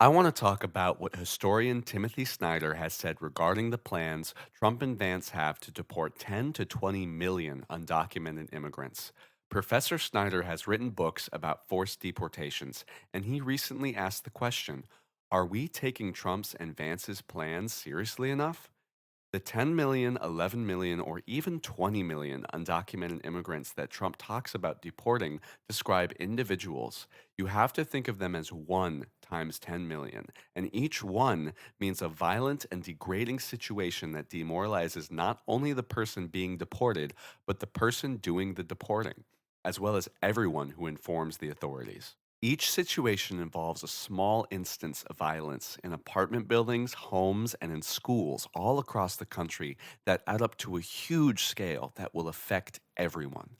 I want to talk about what historian Timothy Snyder has said regarding the plans Trump and Vance have to deport 10 to 20 million undocumented immigrants. Professor Snyder has written books about forced deportations, and he recently asked the question: are we taking Trump's and Vance's plans seriously enough? The 10 million, 11 million, or even 20 million undocumented immigrants that Trump talks about deporting describe individuals. You have to think of them as one times 10 million, and each one means a violent and degrading situation that demoralizes not only the person being deported, but the person doing the deporting, as well as everyone who informs the authorities. Each situation involves a small instance of violence in apartment buildings, homes, and in schools all across the country that add up to a huge scale that will affect everyone.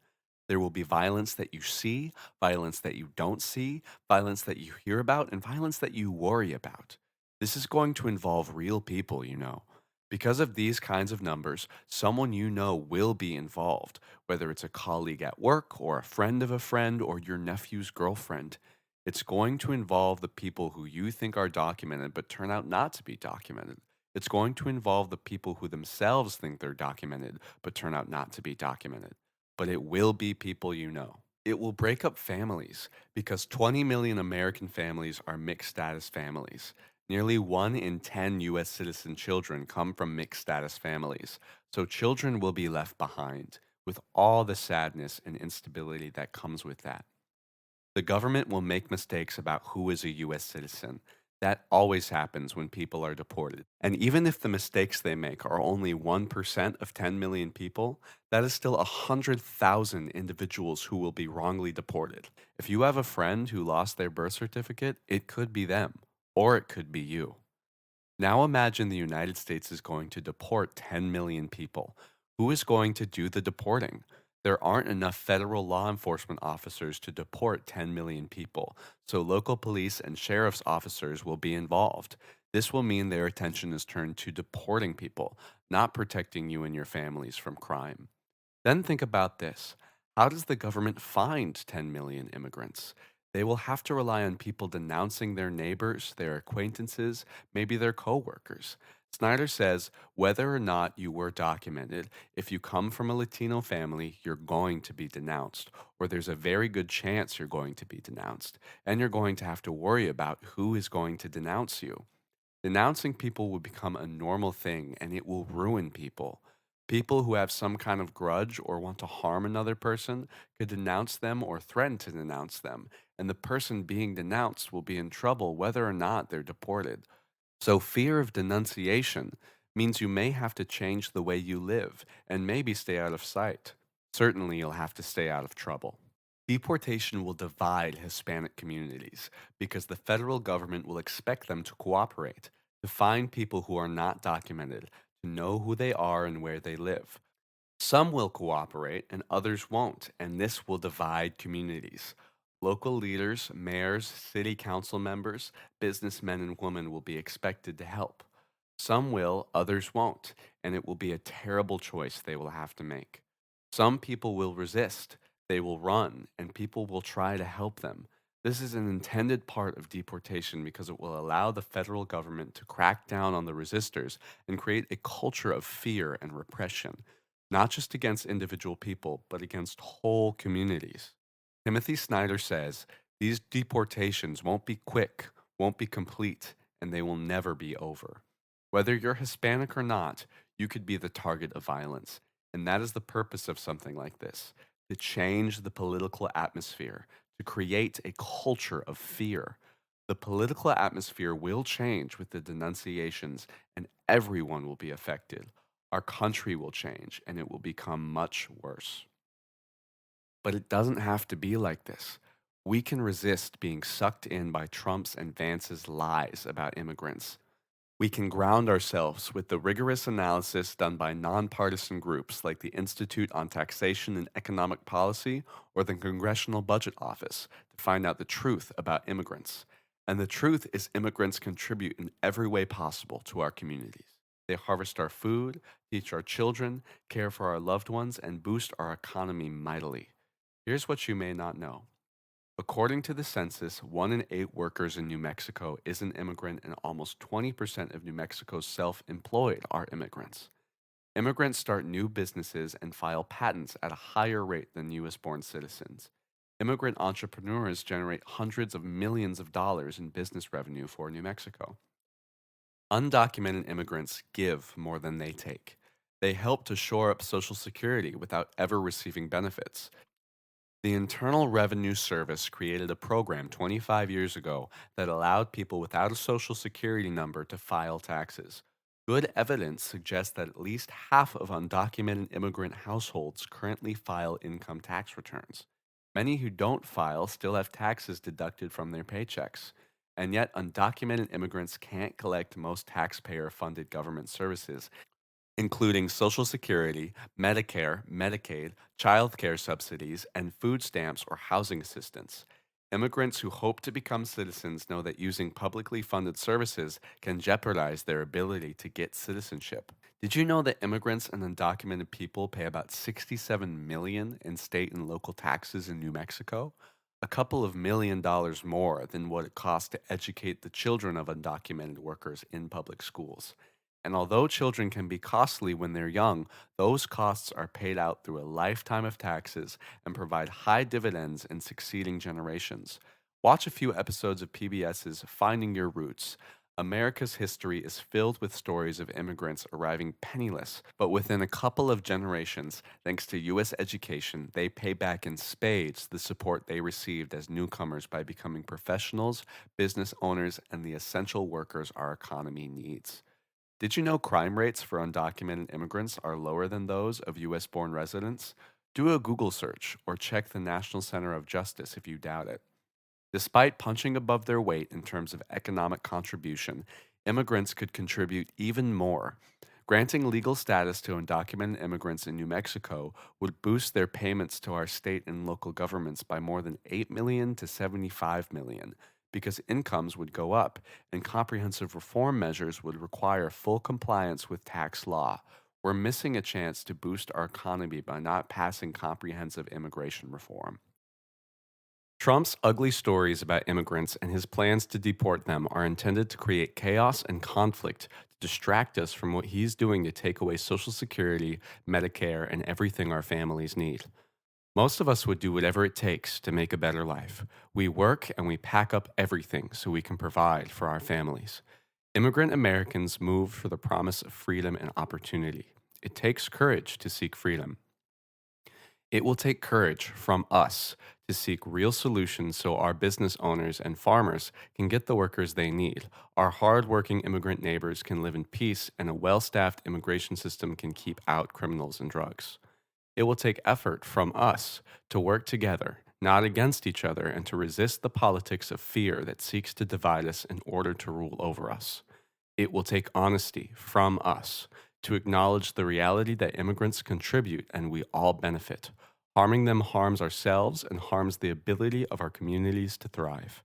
There will be violence that you see, violence that you don't see, violence that you hear about, and violence that you worry about. This is going to involve real people, you know. Because of these kinds of numbers, someone you know will be involved, whether it's a colleague at work or a friend of a friend or your nephew's girlfriend. It's going to involve the people who you think are documented but turn out not to be documented. It's going to involve the people who themselves think they're documented but turn out not to be documented. But it will be people you know. It will break up families because 20 million American families are mixed status families. Nearly 1 in 10 US citizen children come from mixed status families. So children will be left behind with all the sadness and instability that comes with that. The government will make mistakes about who is a US citizen. That always happens when people are deported. And even if the mistakes they make are only 1% of 10 million people, that is still 100,000 individuals who will be wrongly deported. If you have a friend who lost their birth certificate, it could be them, or it could be you. Now imagine the United States is going to deport 10 million people. Who is going to do the deporting? There aren't enough federal law enforcement officers to deport 10 million people, so local police and sheriff's officers will be involved. This will mean their attention is turned to deporting people, not protecting you and your families from crime. Then think about this: how does the government find 10 million immigrants? They will have to rely on people denouncing their neighbors, their acquaintances, maybe their coworkers. Snyder says whether or not you were documented, if you come from a Latino family, you're going to be denounced, or there's a very good chance you're going to be denounced, and you're going to have to worry about who is going to denounce you. Denouncing people will become a normal thing and it will ruin people. People who have some kind of grudge or want to harm another person could denounce them or threaten to denounce them, and the person being denounced will be in trouble whether or not they're deported. So, fear of denunciation means you may have to change the way you live and maybe stay out of sight. Certainly, you'll have to stay out of trouble. Deportation will divide Hispanic communities because the federal government will expect them to cooperate, to find people who are not documented, to know who they are and where they live. Some will cooperate and others won't, and this will divide communities. Local leaders, mayors, city council members, businessmen and women will be expected to help. Some will, others won't, and it will be a terrible choice they will have to make. Some people will resist, they will run, and people will try to help them. This is an intended part of deportation because it will allow the federal government to crack down on the resistors and create a culture of fear and repression, not just against individual people, but against whole communities. Timothy Snyder says these deportations won't be quick, won't be complete, and they will never be over. Whether you're Hispanic or not, you could be the target of violence. And that is the purpose of something like this: to change the political atmosphere, to create a culture of fear. The political atmosphere will change with the denunciations, and everyone will be affected. Our country will change, and it will become much worse. But it doesn't have to be like this. We can resist being sucked in by Trump's and Vance's lies about immigrants. We can ground ourselves with the rigorous analysis done by nonpartisan groups like the Institute on Taxation and Economic Policy or the Congressional Budget Office to find out the truth about immigrants. And the truth is, immigrants contribute in every way possible to our communities. They harvest our food, teach our children, care for our loved ones, and boost our economy mightily. Here's what you may not know: According to the census, 1 in 8 workers in New Mexico is an immigrant, and almost 20% of New Mexico's self employed are immigrants. Immigrants start new businesses and file patents at a higher rate than US born citizens. Immigrant entrepreneurs generate hundreds of millions of dollars in business revenue for New Mexico. Undocumented immigrants give more than they take. They help to shore up Social Security without ever receiving benefits. The Internal Revenue Service created a program 25 years ago that allowed people without a Social Security number to file taxes. Good evidence suggests that at least half of undocumented immigrant households currently file income tax returns. Many who don't file still have taxes deducted from their paychecks. And yet, undocumented immigrants can't collect most taxpayer funded government services, including Social Security, Medicare, Medicaid, childcare subsidies, and food stamps or housing assistance. Immigrants who hope to become citizens know that using publicly funded services can jeopardize their ability to get citizenship. Did you know that immigrants and undocumented people pay about 67 million in state and local taxes in New Mexico? A couple of $1 million more than what it costs to educate the children of undocumented workers in public schools. And although children can be costly when they're young, those costs are paid out through a lifetime of taxes and provide high dividends in succeeding generations. Watch a few episodes of PBS's Finding Your Roots. America's history is filled with stories of immigrants arriving penniless, but within a couple of generations, thanks to U.S. education, they pay back in spades the support they received as newcomers by becoming professionals, business owners, and the essential workers our economy needs. Did you know crime rates for undocumented immigrants are lower than those of US born residents? Do a Google search or check the National Center of Justice if you doubt it. Despite punching above their weight in terms of economic contribution, immigrants could contribute even more. Granting legal status to undocumented immigrants in New Mexico would boost their payments to our state and local governments by more than 8 million to 75 million because incomes would go up and comprehensive reform measures would require full compliance with tax law. We're missing a chance to boost our economy by not passing comprehensive immigration reform. Trump's ugly stories about immigrants and his plans to deport them are intended to create chaos and conflict to distract us from what he's doing to take away Social Security, Medicare, and everything our families need. Most of us would do whatever it takes to make a better life. We work and we pack up everything so we can provide for our families. Immigrant Americans move for the promise of freedom and opportunity. It takes courage to seek freedom. It will take courage from us to seek real solutions so our business owners and farmers can get the workers they need. Our hardworking immigrant neighbors can live in peace, and a well staffed immigration system can keep out criminals and drugs. It will take effort from us to work together, not against each other, and to resist the politics of fear that seeks to divide us in order to rule over us. It will take honesty from us to acknowledge the reality that immigrants contribute and we all benefit. Harming them harms ourselves and harms the ability of our communities to thrive.